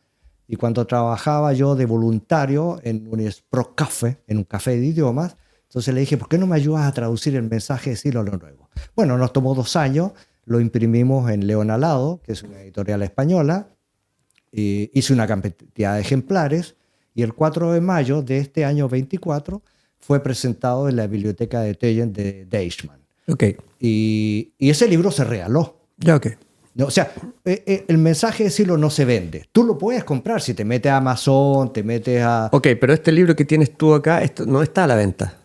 Y cuando trabajaba yo de voluntario en un Språkcafé, en un café de idiomas, entonces le dije, ¿por qué no me ayudas a traducir el mensaje de Silo al noruego? Bueno, nos tomó 2 años, lo imprimimos en León Alado, que es una editorial española, y hice una cantidad de ejemplares, y el 4 de mayo de este año 24 fue presentado en la biblioteca de Tejen de Eichmann. Okay. Y ese libro se regaló. Ya, ok. No, o sea, el mensaje de Silo no se vende. Tú lo puedes comprar si te metes a Amazon, te metes a... Ok, pero este libro que tienes tú acá esto no está a la venta.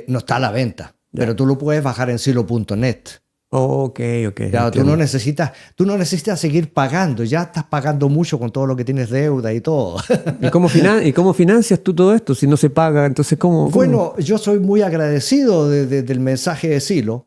No está a la venta, pero tú lo puedes bajar en silo.net. Ok. Claro, tú no necesitas seguir pagando, ya estás pagando mucho con todo lo que tienes deuda y todo. ¿Y cómo financias tú todo esto si no se paga? Entonces, ¿cómo? Bueno, yo soy muy agradecido del mensaje de Silo.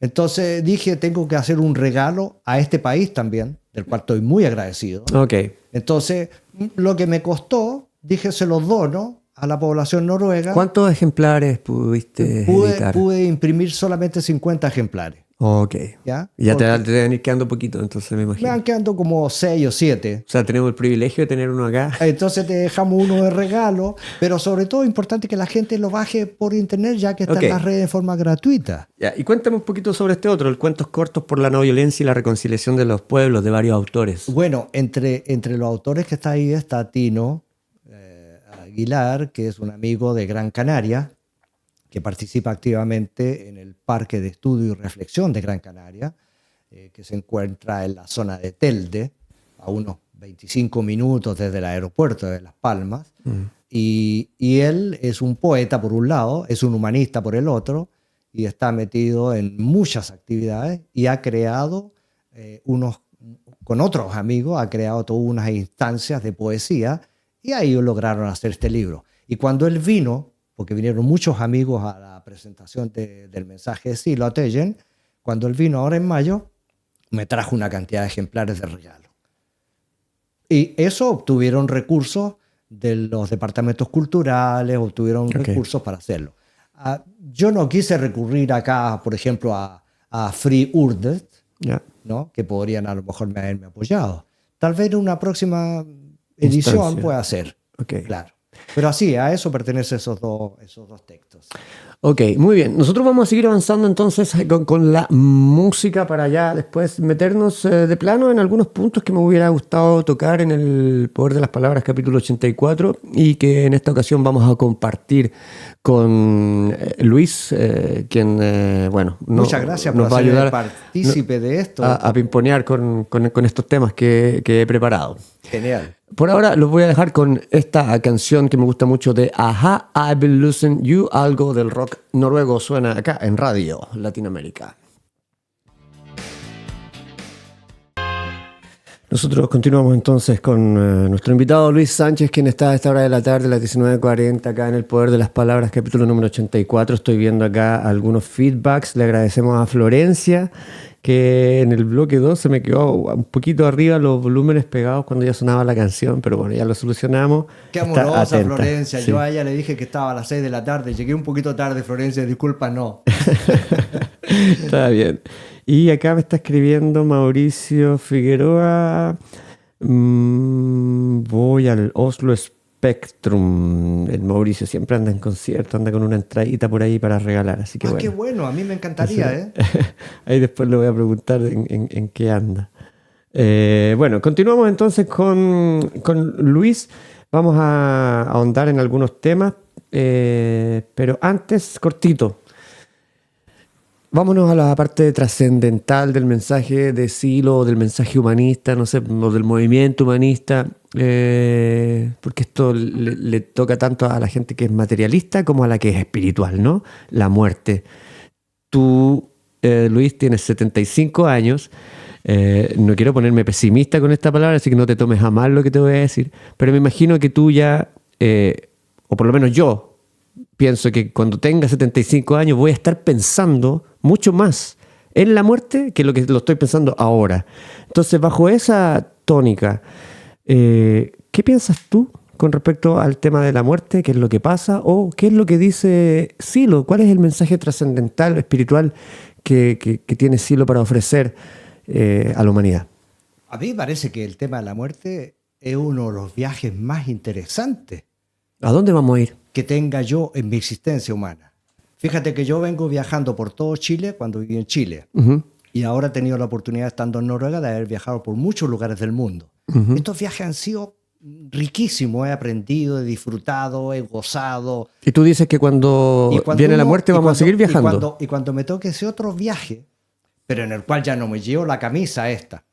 Entonces dije, tengo que hacer un regalo a este país también, del cual estoy muy agradecido. Ok. Entonces, lo que me costó, dije, se los dono a la población noruega. ¿Cuántos ejemplares pudiste editar? Pude imprimir solamente 50 ejemplares. Ok. ¿Ya? Ya te deben ir quedando poquito, entonces me imagino. Me van quedando como 6 o 7. O sea, tenemos el privilegio de tener uno acá. Entonces te dejamos uno de regalo, pero sobre todo es importante que la gente lo baje por internet, ya que está en las redes de forma gratuita. Ya, y cuéntame un poquito sobre este otro, el Cuentos cortos por la no violencia y la reconciliación de los pueblos, de varios autores. Bueno, entre los autores que está ahí está Tino Aguilar, que es un amigo de Gran Canaria, que participa activamente en el Parque de Estudio y Reflexión de Gran Canaria, que se encuentra en la zona de Telde, a unos 25 minutos desde el aeropuerto de Las Palmas. Y él es un poeta por un lado, es un humanista por el otro, y está metido en muchas actividades y ha creado con otros amigos, ha creado todas unas instancias de poesía, y ahí lograron hacer este libro. Y cuando él vino, porque vinieron muchos amigos a la presentación del mensaje de Silo a Tejen, cuando él vino ahora en mayo, me trajo una cantidad de ejemplares de regalo. Y eso obtuvieron recursos de los departamentos culturales, obtuvieron recursos para hacerlo. Yo no quise recurrir acá, por ejemplo, a Free Urdet, ¿no? Que podrían a lo mejor haberme apoyado. Tal vez en una próxima edición pueda ser. Claro. Pero así, a eso pertenecen esos dos textos. Ok, muy bien. Nosotros vamos a seguir avanzando entonces con la música para ya después meternos de plano en algunos puntos que me hubiera gustado tocar en el Poder de las Palabras, capítulo 84, y que en esta ocasión vamos a compartir con Luis, quien, muchas gracias por nos va a ayudar partícipe de esto. A pimponear con estos temas que he preparado. Genial. Por ahora los voy a dejar con esta canción que me gusta mucho de Aha, I've Been Losing You, algo del rock noruego suena acá en Radio Latinoamérica. Nosotros continuamos entonces con nuestro invitado Luis Sánchez, quien está a esta hora de la tarde, a las 19:40, acá en El Poder de las Palabras, capítulo número 84. Estoy viendo acá algunos feedbacks. Le agradecemos a Florencia, que en el bloque 2 se me quedó un poquito arriba los volúmenes pegados cuando ya sonaba la canción, pero bueno, ya lo solucionamos. Qué amorosa Florencia. Sí. Yo a ella le dije que estaba a las 6 de la tarde. Llegué un poquito tarde, Florencia, disculpa, no. Está bien. Y acá me está escribiendo Mauricio Figueroa. Voy al Oslo Spectrum. El Mauricio siempre anda en concierto, anda con una entradita por ahí para regalar. Así que qué bueno, a mí me encantaría. Ahí después le voy a preguntar en qué anda. Bueno, continuamos entonces con Luis. Vamos a ahondar en algunos temas, pero antes, cortito. Vámonos a la parte trascendental del mensaje de Silo, del mensaje humanista, no sé, o del movimiento humanista, porque esto le toca tanto a la gente que es materialista como a la que es espiritual, ¿no? La muerte. Tú, Luis, tienes 75 años. No quiero ponerme pesimista con esta palabra, así que no te tomes a mal lo que te voy a decir, pero me imagino que tú ya, o por lo menos yo, pienso que cuando tenga 75 años voy a estar pensando mucho más en la muerte que lo estoy pensando ahora. Entonces, bajo esa tónica, ¿qué piensas tú con respecto al tema de la muerte? ¿Qué es lo que pasa? ¿O qué es lo que dice Silo? ¿Cuál es el mensaje trascendental, espiritual que tiene Silo para ofrecer a la humanidad? A mí me parece que el tema de la muerte es uno de los viajes más interesantes. ¿A dónde vamos a ir? Que tenga yo en mi existencia humana. Fíjate que yo vengo viajando por todo Chile cuando viví en Chile. Uh-huh. Y ahora he tenido la oportunidad, estando en Noruega, de haber viajado por muchos lugares del mundo. Uh-huh. Estos viajes han sido riquísimos. He aprendido, he disfrutado, he gozado. Y tú dices que cuando viene la muerte vamos a seguir viajando. Y cuando me toque ese otro viaje, pero en el cual ya no me llevo la camisa esta,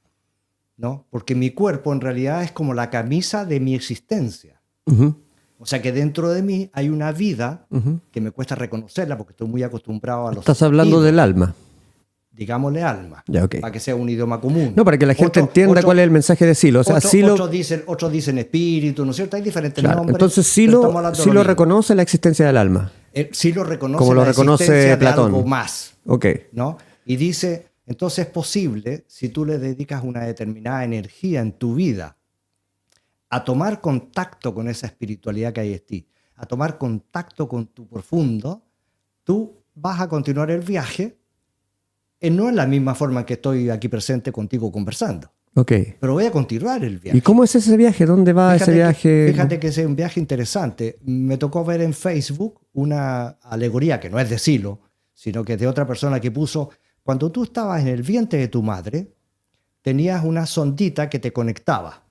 ¿no? Porque mi cuerpo en realidad es como la camisa de mi existencia. Uh-huh. O sea que dentro de mí hay una vida que me cuesta reconocerla porque estoy muy acostumbrado a los Estás hablando del alma. Digámosle alma, ya, okay. Para que sea un idioma común. No, para que la gente entienda cuál es el mensaje de Silo. O sea, otros dicen espíritu, ¿no es cierto? Hay diferentes nombres. Entonces Silo reconoce la existencia del alma. Silo reconoce como lo reconoce Platón. De algo más. Okay. ¿No? Y dice, entonces es posible, si tú le dedicas una determinada energía en tu vida, a tomar contacto con esa espiritualidad que hay en ti, a tomar contacto con tu profundo, tú vas a continuar el viaje no en la misma forma que estoy aquí presente contigo conversando. Okay. Pero voy a continuar el viaje. ¿Y cómo es ese viaje? ¿Dónde va ese viaje? Fíjate que es un viaje interesante. Me tocó ver en Facebook una alegoría que no es de Silo, sino que es de otra persona que puso, cuando tú estabas en el vientre de tu madre, tenías una sondita que te conectaba.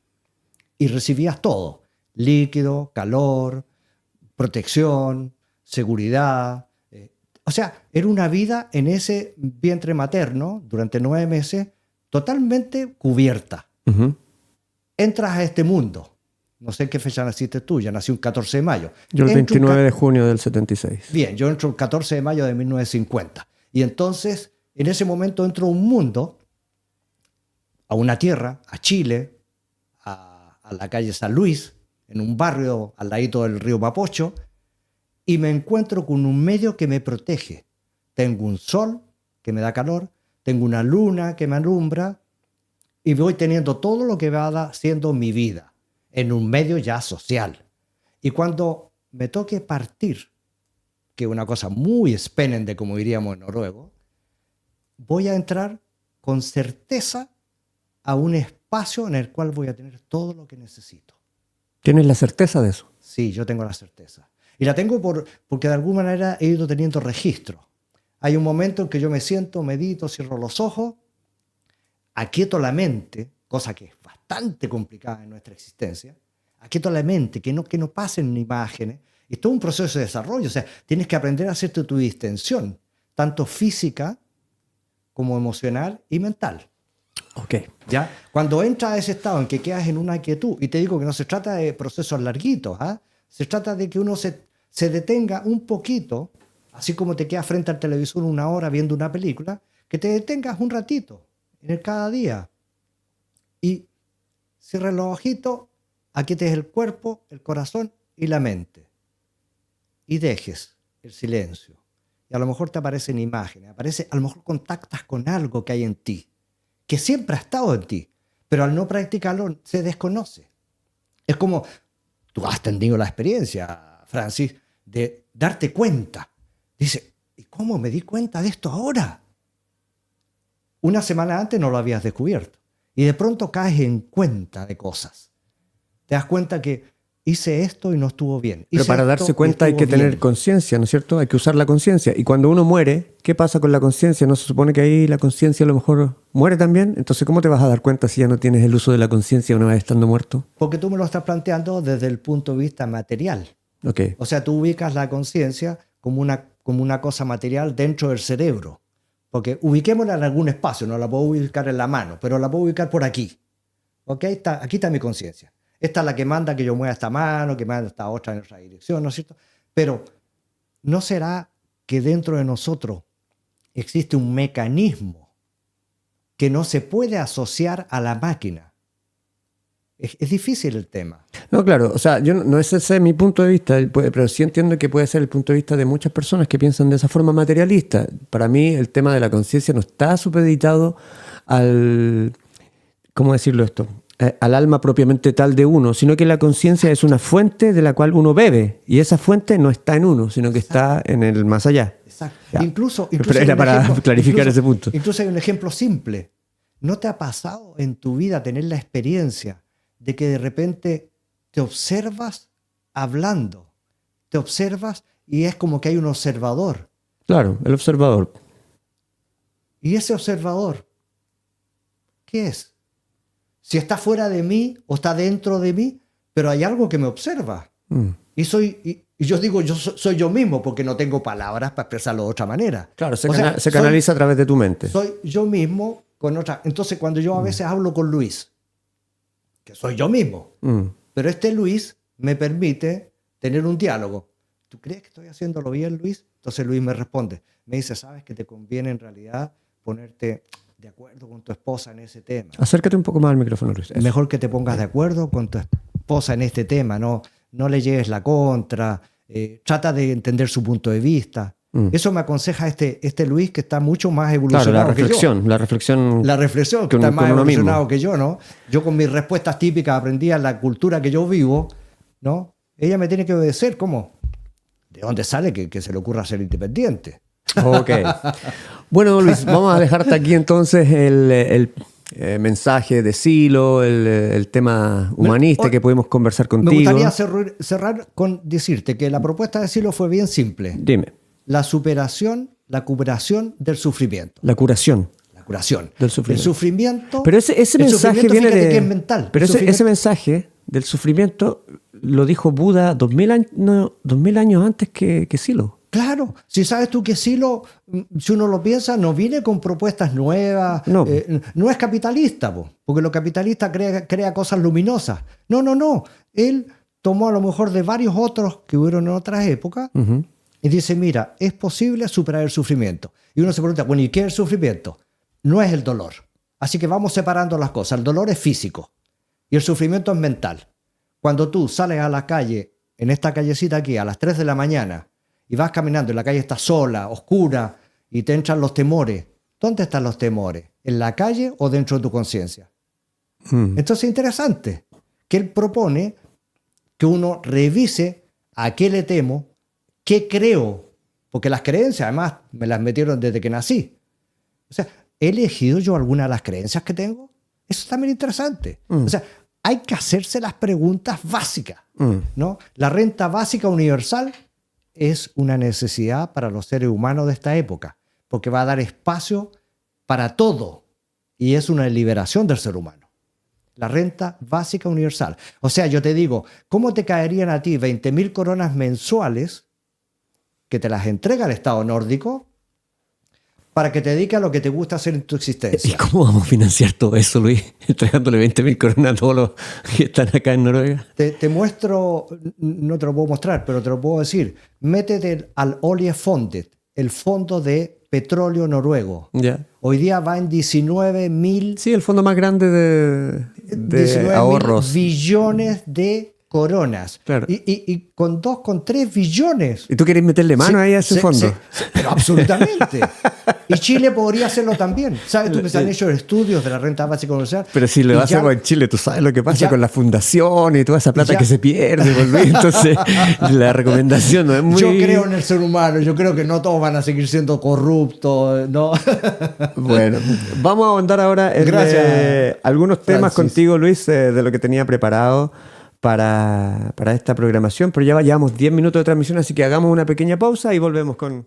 Y recibías todo, líquido, calor, protección, seguridad. O sea, era una vida en ese vientre materno durante 9 meses totalmente cubierta. Uh-huh. Entras a este mundo. No sé qué fecha naciste tú, ya nací un 14 de mayo. Yo el 29 de junio del 76. Bien, yo entro el 14 de mayo de 1950. Y entonces, en ese momento entro a un mundo, a una tierra, a Chile, a la calle San Luis, en un barrio al ladito del río Mapocho, y me encuentro con un medio que me protege. Tengo un sol que me da calor, tengo una luna que me alumbra, y voy teniendo todo lo que va siendo mi vida, en un medio ya social. Y cuando me toque partir, que es una cosa muy spennende, como diríamos en noruego, voy a entrar con certeza a un espacio en el cual voy a tener todo lo que necesito. ¿Tienes la certeza de eso? Sí, yo tengo la certeza. Y la tengo porque de alguna manera he ido teniendo registro. Hay un momento en que yo me siento, medito, cierro los ojos, aquieto la mente, cosa que es bastante complicada en nuestra existencia, aquieto la mente, que no pasen imágenes. Y es todo un proceso de desarrollo. O sea, tienes que aprender a hacerte tu distensión, tanto física como emocional y mental. Okay. ¿Ya? Cuando entras a ese estado en que quedas en una quietud, y te digo que no se trata de procesos larguitos, ¿eh? Se trata de que uno se detenga un poquito, así como te quedas frente al televisor 1 hora viendo una película, que te detengas un ratito en el cada día y cierres los ojitos, aquietes el cuerpo, el corazón y la mente y dejes el silencio. Y a lo mejor te aparecen imágenes, a lo mejor contactas con algo que hay en ti, que siempre ha estado en ti, pero al no practicarlo se desconoce. Es como, tú has tenido la experiencia, Francis, de darte cuenta. Dice, ¿y cómo me di cuenta de esto ahora? Una semana antes no lo habías descubierto. Y de pronto caes en cuenta de cosas. Te das cuenta que hice esto y no estuvo bien. Pero para darse cuenta hay que tener conciencia, ¿no es cierto? Hay que usar la conciencia. Y cuando uno muere, ¿qué pasa con la conciencia? ¿No se supone que ahí la conciencia a lo mejor muere también? Entonces, ¿cómo te vas a dar cuenta si ya no tienes el uso de la conciencia una vez estando muerto? Porque tú me lo estás planteando desde el punto de vista material. Okay. O sea, tú ubicas la conciencia como una cosa material dentro del cerebro. Porque ubiquémosla en algún espacio, no la puedo ubicar en la mano, pero la puedo ubicar por aquí. ¿Okay? Aquí está mi conciencia. Esta es la que manda que yo mueva esta mano, que manda esta otra en otra dirección, ¿no es cierto? Pero ¿no será que dentro de nosotros existe un mecanismo que no se puede asociar a la máquina? Es difícil el tema. No, claro, o sea, no es ese mi punto de vista, pero sí entiendo que puede ser el punto de vista de muchas personas que piensan de esa forma materialista. Para mí el tema de la conciencia no está supeditado al, ¿cómo decirlo esto? Al alma propiamente tal de uno, sino que la conciencia es una fuente de la cual uno bebe, y esa fuente no está en uno, sino que está en el más allá. Exacto. Ya. Incluso era para clarificar ese punto. Incluso hay un ejemplo simple. ¿No te ha pasado en tu vida tener la experiencia de que de repente te observas hablando? Te observas y es como que hay un observador. Claro, el observador. ¿Y ese observador qué es? Si está fuera de mí o está dentro de mí, pero hay algo que me observa. Y yo digo, yo soy yo mismo porque no tengo palabras para expresarlo de otra manera. Claro, se canaliza a través de tu mente. Soy yo mismo con otra. Entonces, cuando yo a veces hablo con Luis, que soy yo mismo, pero este Luis me permite tener un diálogo. ¿Tú crees que estoy haciéndolo bien, Luis? Entonces Luis me responde, me dice, ¿sabes que te conviene en realidad ponerte de acuerdo con tu esposa en ese tema? Acércate un poco más al micrófono, Luis. Es mejor que te pongas de acuerdo con tu esposa en este tema, no le lleves la contra, trata de entender su punto de vista. Eso me aconseja este Luis, que está mucho más evolucionado que yo. La reflexión que está más evolucionado que yo, ¿no? Yo con mis respuestas típicas aprendí a la cultura que yo vivo, ¿no? Ella me tiene que obedecer, ¿cómo? ¿De dónde sale que se le ocurra ser independiente? Ok. Bueno, Luis, vamos a dejarte aquí entonces el mensaje de Silo, el tema humanista que pudimos conversar contigo. Me gustaría cerrar con decirte que la propuesta de Silo fue bien simple. Dime. La curación del sufrimiento. La curación. La curación. Del sufrimiento. El sufrimiento. Pero ese mensaje viene de... que es mental. Pero ese mensaje del sufrimiento lo dijo Buda 2000 años antes que Silo. Claro, si sabes tú que Silo, si uno lo piensa, no viene con propuestas nuevas, no es capitalista, porque lo capitalista crea cosas luminosas. No. Él tomó a lo mejor de varios otros que hubieron en otras épocas y dice, mira, es posible superar el sufrimiento. Y uno se pregunta, bueno, ¿y qué es el sufrimiento? No es el dolor. Así que vamos separando las cosas. El dolor es físico y el sufrimiento es mental. Cuando tú sales a la calle, en esta callecita aquí, a las 3 de la mañana, y vas caminando y la calle está sola, oscura, y te entran los temores. ¿Dónde están los temores? ¿En la calle o dentro de tu conciencia? Entonces es interesante que él propone que uno revise a qué le temo, qué creo, porque las creencias además me las metieron desde que nací. O sea, ¿he elegido yo alguna de las creencias que tengo? Eso es también interesante. O sea, hay que hacerse las preguntas básicas, ¿no? La renta básica universal es una necesidad para los seres humanos de esta época, porque va a dar espacio para todo y es una liberación del ser humano. La renta básica universal. O sea, yo te digo, ¿cómo te caerían a ti 20.000 coronas mensuales que te las entrega el Estado nórdico para que te dediques a lo que te gusta hacer en tu existencia? ¿Y cómo vamos a financiar todo eso, Luis? Entregándole 20.000 coronas a todos los que están acá en Noruega. Te muestro, no te lo puedo mostrar, pero te lo puedo decir. Métete al Oljefondet, el fondo de petróleo noruego. Ya. Hoy día va en 19.000... Sí, el fondo más grande de ahorros. Billones de coronas. Claro. Y con 3 billones. ¿Y tú querés meterle mano ahí a ese fondo? Pero absolutamente. Y Chile podría hacerlo también. ¿Sabes tú que se han hecho estudios de la renta básica universal? Pero si lo hacemos en Chile, tú sabes lo que pasa con la fundación y toda esa plata que se pierde, Luis. Entonces, la recomendación no es muy... Yo creo en el ser humano. Yo creo que no todos van a seguir siendo corruptos, ¿no? Bueno, vamos a ahondar ahora en algunos temas contigo, Luis, de lo que tenía preparado para esta programación, pero ya llevamos 10 minutos de transmisión, así que hagamos una pequeña pausa y volvemos con...